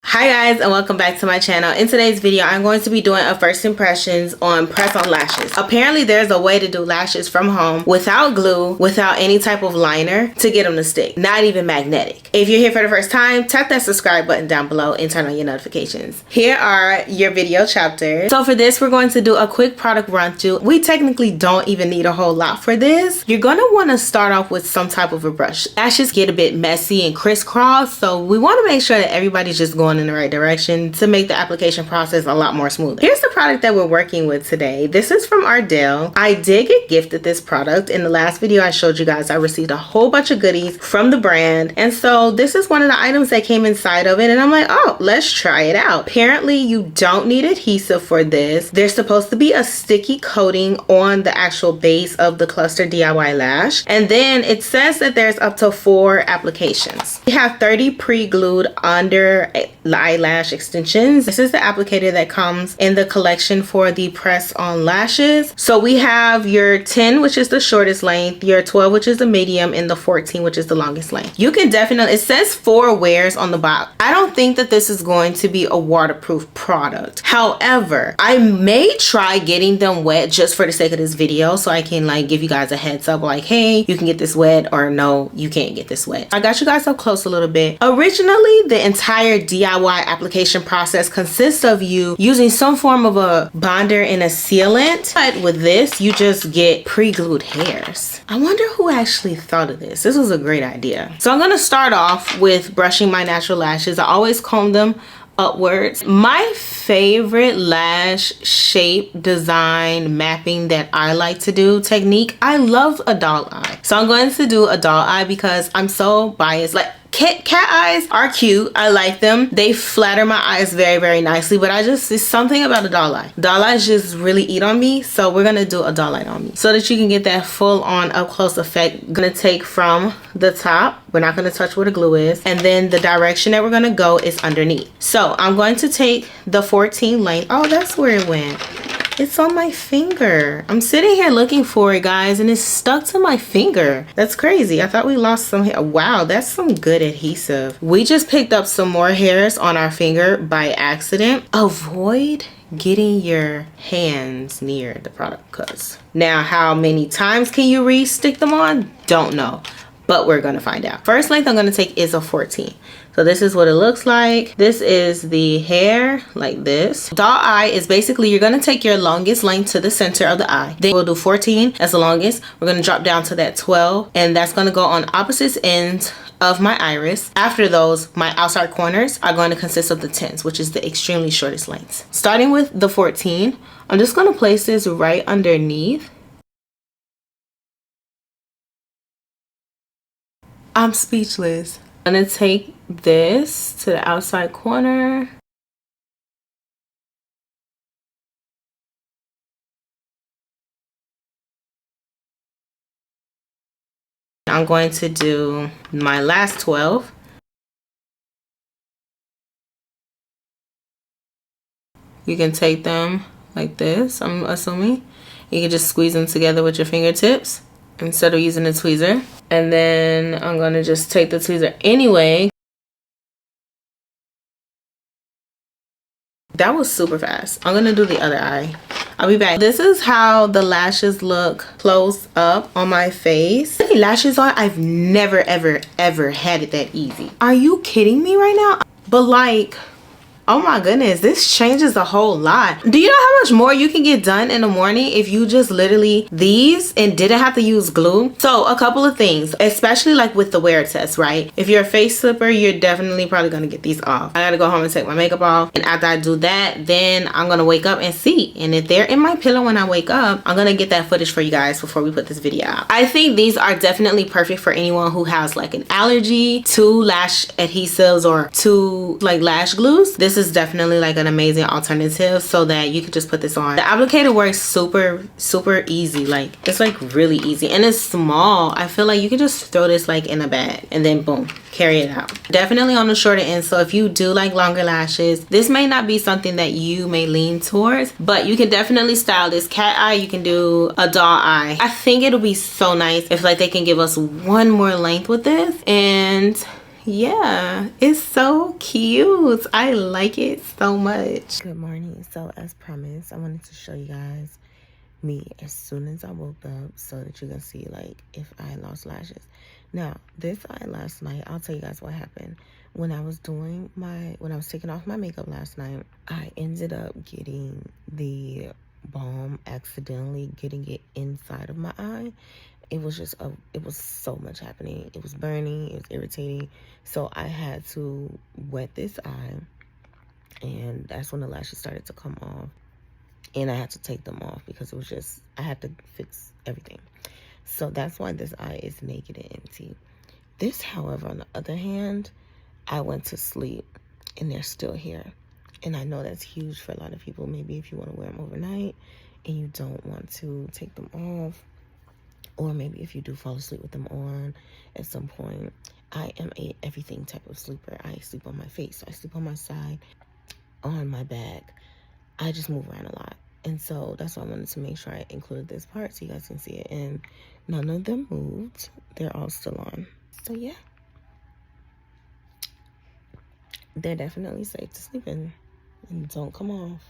Hi guys, and welcome back to my channel. In today's video, I'm going to be doing a first impressions on press-on lashes. Apparently there's a way to do lashes from home without glue, without any type of liner to get them to stick, not even magnetic. If you're here for the first time, tap that subscribe button down below and turn on your notifications. Here are your video chapters. So for this, we're going to do a quick product run through. We technically don't even need a whole lot for this. You're going to want to start off with some type of a brush. Lashes get a bit messy and crisscross, so we want to make sure that everybody's just going in the right direction to make the application process a lot more smoother. Here's the product that we're working with today. This is from Ardell. I did get gifted this product. In the last video I showed you guys, I received a whole bunch of goodies from the brand, and so this is one of the items that came inside of it, and I'm like, oh, let's try it out. Apparently you don't need adhesive for this. There's supposed to be a sticky coating on the actual base of the cluster DIY lash, and then it says that there's up to 4 applications. We have 30 pre-glued under eyelash extensions. This is the applicator that comes in the collection for the press on lashes. So we have your 10, which is the shortest length, your 12, which is the medium, and the 14, which is the longest length. You can definitely, it says 4 wears on the box. I don't think that this is going to be a waterproof product. However, I may try getting them wet just for the sake of this video, so I can like give you guys a heads up like, hey, you can get this wet, or no, you can't get this wet. I got you guys up close a little bit. Originally, the entire DIY application process consists of you using some form of a bonder and a sealant, but with this you just get pre-glued hairs. I wonder who actually thought of this. This was a great idea. So I'm going to start off with brushing my natural lashes. I always comb them upwards. My favorite lash shape, design, mapping that I like to do technique, I love a doll eye. So I'm going to do a doll eye because I'm so biased. Like cat eyes are cute. I like them. They flatter my eyes very, very nicely, but it's something about a doll eye. Doll eyes just really eat on me, so we're gonna do a doll eye on me so that you can get that full on up close effect. I'm gonna take from the top. We're not gonna touch where the glue is, and then the direction that we're gonna go is underneath. So I'm going to take the 14 length. Oh, that's where it went. It's on my finger. I'm sitting here looking for it, guys, and it's stuck to my finger. That's crazy. I thought we lost some hair. Wow, that's some good adhesive. We just picked up some more hairs on our finger by accident. Avoid getting your hands near the product, cause now how many times can you re-stick them on? Don't know, but we're gonna find out. First length I'm gonna take is a 14. So this is what it looks like. This is the hair, like this. Doll eye is basically, you're gonna take your longest length to the center of the eye. Then we'll do 14 as the longest. We're gonna drop down to that 12, and that's gonna go on opposite ends of my iris. After those, my outside corners are going to consist of the 10s, which is the extremely shortest lengths. Starting with the 14, I'm just gonna place this right underneath. I'm speechless. I'm gonna take this to the outside corner. I'm going to do my last 12. You can take them like this, I'm assuming. You can just squeeze them together with your fingertips instead of using a tweezer. And then I'm gonna just take the tweezer anyway. That was super fast. I'm gonna do the other eye. I'll be back. This is how the lashes look close up on my face. Putting lashes on, I've never, ever, ever had it that easy. Are you kidding me right now? But like, oh my goodness, this changes a whole lot. Do you know how much more you can get done in the morning if you just literally these and didn't have to use glue? So a couple of things, especially like with the wear test, right? If you're a face slipper, you're definitely probably gonna get these off. I gotta go home and take my makeup off, and after I do that, then I'm gonna wake up and see. And if they're in my pillow when I wake up, I'm gonna get that footage for you guys before we put this video out. I think these are definitely perfect for anyone who has like an allergy to lash adhesives or to like lash glues. This is definitely like an amazing alternative so that you can just put this on. The applicator works super easy. Like it's like really easy, and it's small. I feel like you can just throw this like in a bag and then boom, carry it out. Definitely on the shorter end, so if you do like longer lashes, this may not be something that you may lean towards, but you can definitely style this cat eye. You can do a doll eye. I think it'll be so nice if like they can give us one more length with this, and yeah, it's so cute. I like it so much. Good morning. So as promised, I wanted to show you guys me as soon as I woke up so that you can see like if I lost lashes. Now this last night, I'll tell you guys what happened. When I was taking off my makeup last night, I ended up getting the balm, accidentally getting it inside of my eye. It was just it was so much happening. It was burning, it was irritating. So I had to wet this eye, and that's when the lashes started to come off. And I had to take them off because it was just, I had to fix everything. So that's why this eye is naked and empty. This, however, on the other hand, I went to sleep and they're still here. And I know that's huge for a lot of people. Maybe if you want to wear them overnight and you don't want to take them off, or maybe if you do fall asleep with them on at some point. I am a everything type of sleeper. I sleep on my face, I sleep on my side, on my back. I just move around a lot. And so that's why I wanted to make sure I included this part so you guys can see it. And none of them moved. They're all still on. So yeah. They're definitely safe to sleep in. And don't come off.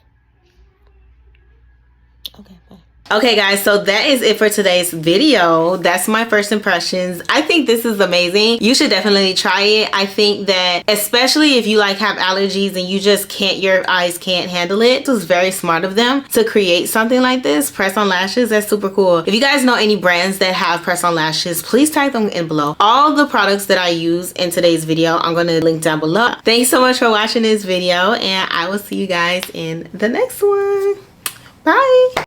Okay, bye. Okay guys, so that is it for today's video. That's my first impressions. I think this is amazing. You should definitely try it. I think that especially if you like have allergies and you just can't, your eyes can't handle it, it was very smart of them to create something like this. Press on lashes, that's super cool. If you guys know any brands that have press on lashes, please type them in below. All the products that I use in today's video, I'm going to link down below. Thanks so much for watching this video, and I will see you guys in the next one. Bye.